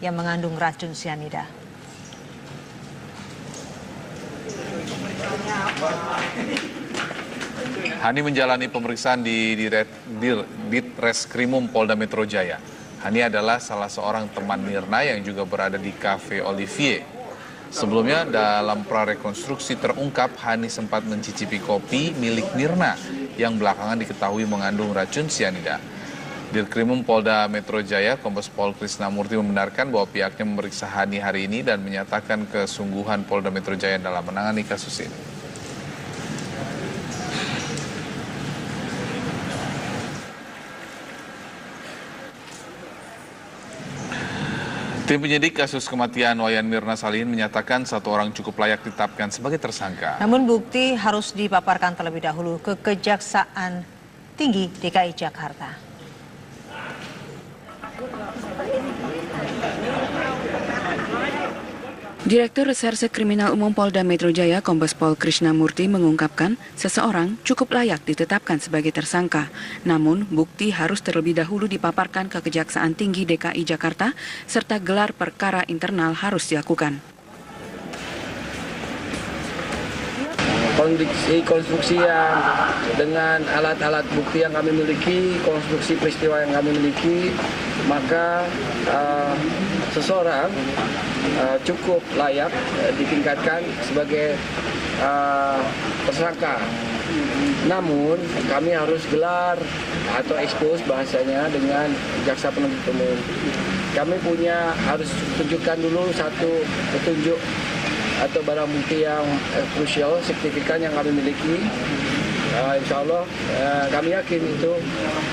yang mengandung racun sianida. Hani menjalani pemeriksaan di Ditreskrimum Polda Metro Jaya. Hani adalah salah seorang teman Mirna yang juga berada di Cafe Olivier. Sebelumnya dalam prarekonstruksi terungkap Hani sempat mencicipi kopi milik Mirna yang belakangan diketahui mengandung racun sianida. Dirkrimum Polda Metro Jaya, Kombes Pol Krisnamurti membenarkan bahwa pihaknya memeriksa Hani hari ini dan menyatakan kesungguhan Polda Metro Jaya dalam menangani kasus ini. Tim penyidik kasus kematian Wayan Mirna Salihin menyatakan satu orang cukup layak ditetapkan sebagai tersangka. Namun bukti harus dipaparkan terlebih dahulu ke Kejaksaan Tinggi DKI Jakarta. Direktur Reserse Kriminal Umum Polda Metro Jaya, Kombes Pol Krisnamurti mengungkapkan seseorang cukup layak ditetapkan sebagai tersangka. Namun, bukti harus terlebih dahulu dipaparkan ke Kejaksaan Tinggi DKI Jakarta serta gelar perkara internal harus dilakukan. Konstruksi yang dengan alat-alat bukti yang kami miliki, konstruksi peristiwa yang kami miliki, maka seseorang cukup layak ditingkatkan sebagai tersangka. Namun kami harus gelar atau expose bahasanya dengan jaksa penuntut umum. Kami harus tunjukkan dulu satu petunjuk atau barang bukti yang krusial, signifikan yang kami miliki. Insya Allah kami yakin itu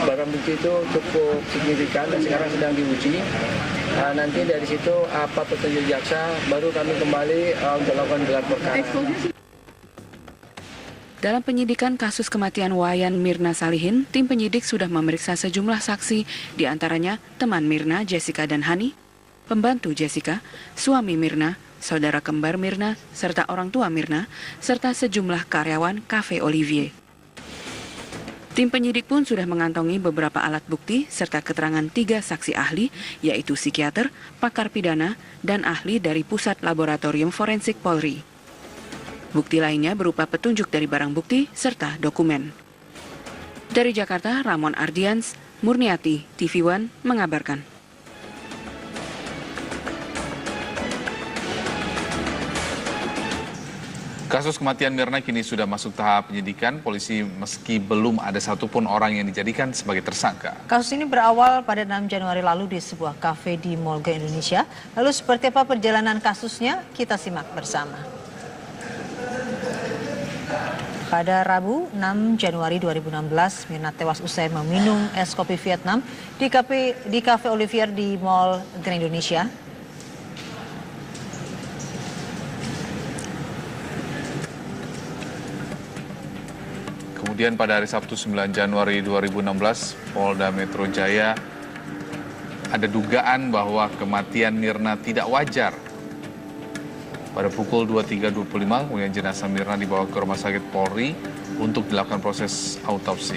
barang bukti itu cukup signifikan dan sekarang sedang diuji. Nanti dari situ apa petunjuk jaksa baru kami kembali untuk lakukan gelar perkara. Dalam penyidikan kasus kematian Wayan Mirna Salihin, tim penyidik sudah memeriksa sejumlah saksi, diantaranya teman Mirna, Jessica dan Hani, pembantu Jessica, suami Mirna, saudara kembar Mirna, serta orang tua Mirna, serta sejumlah karyawan Cafe Olivier. Tim penyidik pun sudah mengantongi beberapa alat bukti serta keterangan 3 saksi ahli, yaitu psikiater, pakar pidana, dan ahli dari Pusat Laboratorium Forensik Polri. Bukti lainnya berupa petunjuk dari barang bukti serta dokumen. Dari Jakarta, Ramon Ardians, Murniati, TV One mengabarkan. Kasus kematian Mirna kini sudah masuk tahap penyidikan. Polisi meski belum ada satupun orang yang dijadikan sebagai tersangka. Kasus ini berawal pada 6 Januari lalu di sebuah kafe di Mall Grand Indonesia. Lalu seperti apa perjalanan kasusnya? Kita simak bersama. Pada Rabu 6 Januari 2016, Mirna tewas usai meminum es kopi Vietnam di Cafe Olivier di Mall Grand Indonesia. Kemudian pada hari Sabtu 9 Januari 2016, Polda Metro Jaya ada dugaan bahwa kematian Mirna tidak wajar. Pada pukul 23.25, kemudian jenazah Mirna dibawa ke Rumah Sakit Polri untuk dilakukan proses autopsi.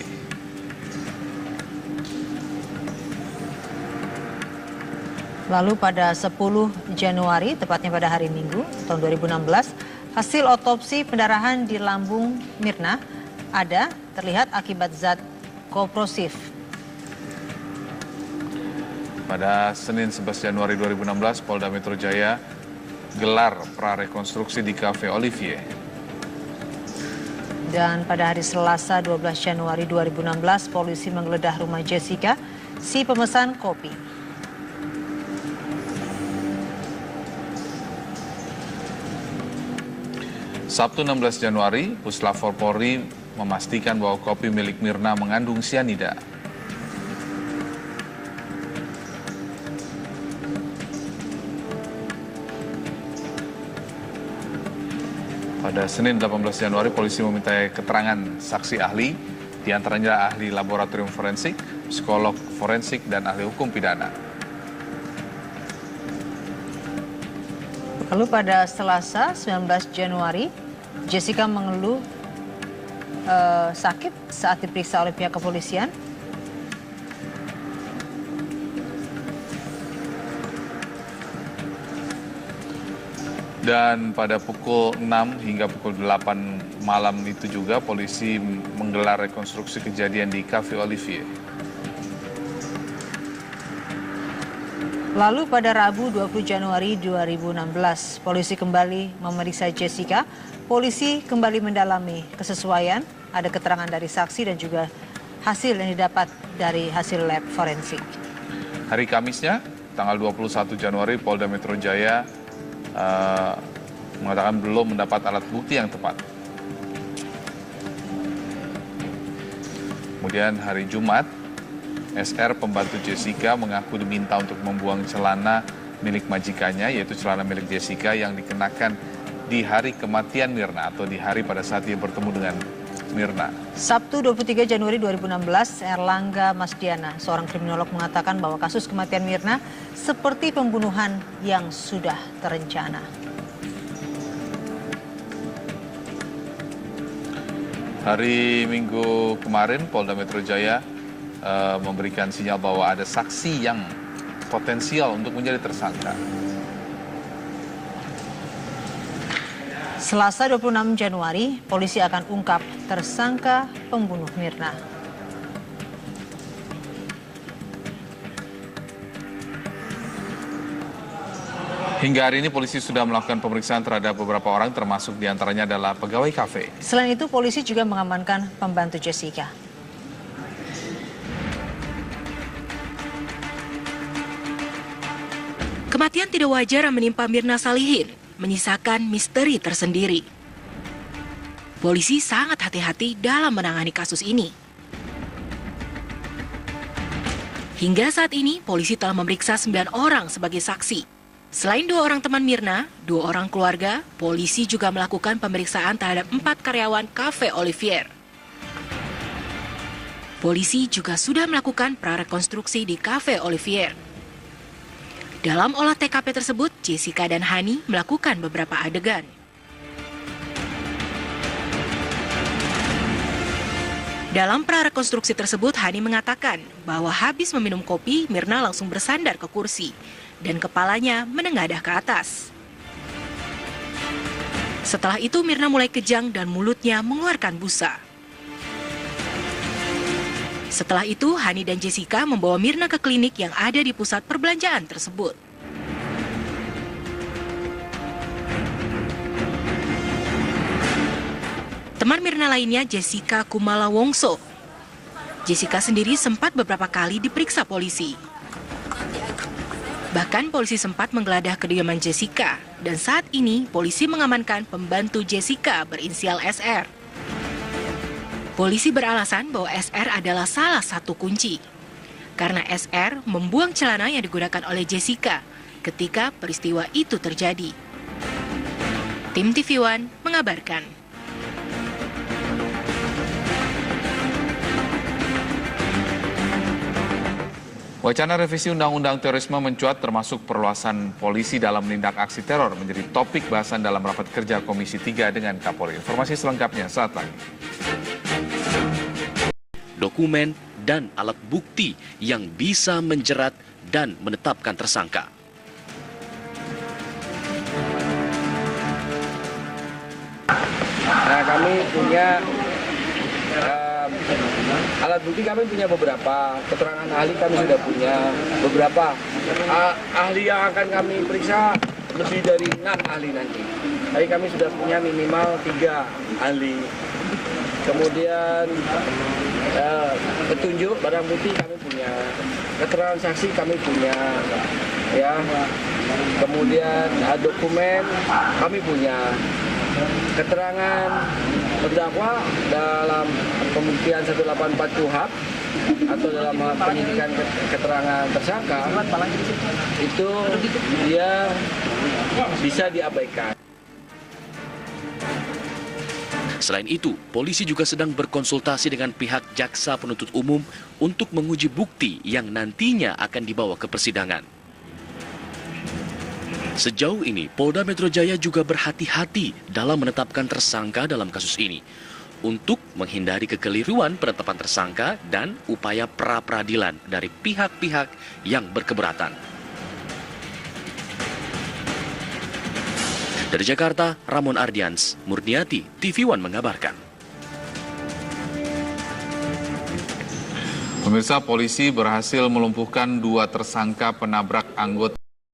Lalu pada 10 Januari, tepatnya pada hari Minggu tahun 2016, hasil otopsi pendarahan di lambung Mirna terlihat akibat zat korosif. Pada Senin 11 Januari 2016, Polda Metro Jaya gelar prarekonstruksi di Cafe Olivier. Dan pada hari Selasa 12 Januari 2016, polisi menggeledah rumah Jessica, si pemesan kopi. Sabtu 16 Januari, Puslapor Polri memastikan bahwa kopi milik Mirna mengandung sianida. Pada Senin 18 Januari, polisi meminta keterangan saksi ahli, diantaranya ahli laboratorium forensik, psikolog forensik, dan ahli hukum pidana. Lalu pada Selasa 19 Januari, Jessica mengeluh sakit saat diperiksa oleh pihak kepolisian. Dan pada pukul 6 hingga pukul 8 malam itu juga polisi menggelar rekonstruksi kejadian di Cafe Olivier. Lalu pada Rabu 20 Januari 2016, polisi kembali memeriksa Jessica. Polisi kembali mendalami kesesuaian, ada keterangan dari saksi dan juga hasil yang didapat dari hasil lab forensik. Hari Kamisnya, tanggal 21 Januari, Polda Metro Jaya mengatakan belum mendapat alat bukti yang tepat. Kemudian hari Jumat, SR pembantu Jessica mengaku diminta untuk membuang celana milik majikannya, yaitu celana milik Jessica yang dikenakan di hari kematian Mirna atau di hari pada saat dia bertemu dengan Mirna. Sabtu 23 Januari 2016, Erlangga Masdiana, seorang kriminolog, mengatakan bahwa kasus kematian Mirna seperti pembunuhan yang sudah terencana. Hari Minggu kemarin, Polda Metro Jaya memberikan sinyal bahwa ada saksi yang potensial untuk menjadi tersangka. Selasa 26 Januari, polisi akan ungkap tersangka pembunuh Mirna. Hingga hari ini polisi sudah melakukan pemeriksaan terhadap beberapa orang, termasuk diantaranya adalah pegawai kafe. Selain itu, polisi juga mengamankan pembantu Jessica. Kematian tidak wajar yang menimpa Mirna Salihin menyisakan misteri tersendiri. Polisi sangat hati-hati dalam menangani kasus ini. Hingga saat ini, polisi telah memeriksa 9 orang sebagai saksi. Selain 2 orang teman Mirna, 2 orang keluarga, polisi juga melakukan pemeriksaan terhadap 4 karyawan Cafe Olivier. Polisi juga sudah melakukan prarekonstruksi di Cafe Olivier. Dalam olah TKP tersebut, Jessica dan Hani melakukan beberapa adegan. Dalam prarekonstruksi tersebut, Hani mengatakan bahwa habis meminum kopi, Mirna langsung bersandar ke kursi dan kepalanya menengadah ke atas. Setelah itu, Mirna mulai kejang dan mulutnya mengeluarkan busa. Setelah itu, Hani dan Jessica membawa Mirna ke klinik yang ada di pusat perbelanjaan tersebut. Teman Mirna lainnya, Jessica Kumala Wongso. Jessica sendiri sempat beberapa kali diperiksa polisi. Bahkan polisi sempat menggeledah kediaman Jessica, dan saat ini polisi mengamankan pembantu Jessica berinisial SR. Polisi beralasan bahwa SR adalah salah satu kunci, karena SR membuang celana yang digunakan oleh Jessica ketika peristiwa itu terjadi. Tim TV One mengabarkan. Wacana revisi Undang-Undang Terorisme mencuat, termasuk perluasan polisi dalam menindak aksi teror menjadi topik bahasan dalam rapat kerja Komisi 3 dengan Kapolri. Informasi selengkapnya saat lagi. Dokumen dan alat bukti yang bisa menjerat dan menetapkan tersangka. Nah, kami punya alat bukti, kami punya beberapa. Keterangan ahli kami sudah punya beberapa. Ahli yang akan kami periksa lebih dari 6 ahli nanti. Tapi kami sudah punya minimal 3 ahli. Kemudian petunjuk barang bukti kami punya, keterangan saksi kami punya, ya. Kemudian dokumen kami punya, keterangan terdakwa dalam pembuktian 184 KUHP atau dalam penyidikan keterangan tersangka itu dia bisa diabaikan. Selain itu, polisi juga sedang berkonsultasi dengan pihak jaksa penuntut umum untuk menguji bukti yang nantinya akan dibawa ke persidangan. Sejauh ini, Polda Metro Jaya juga berhati-hati dalam menetapkan tersangka dalam kasus ini untuk menghindari kekeliruan penetapan tersangka dan upaya pra-peradilan dari pihak-pihak yang berkeberatan. Dari Jakarta, Ramon Ardians, Murniati, TV One mengabarkan. Pemirsa, polisi berhasil melumpuhkan 2 tersangka penabrak anggota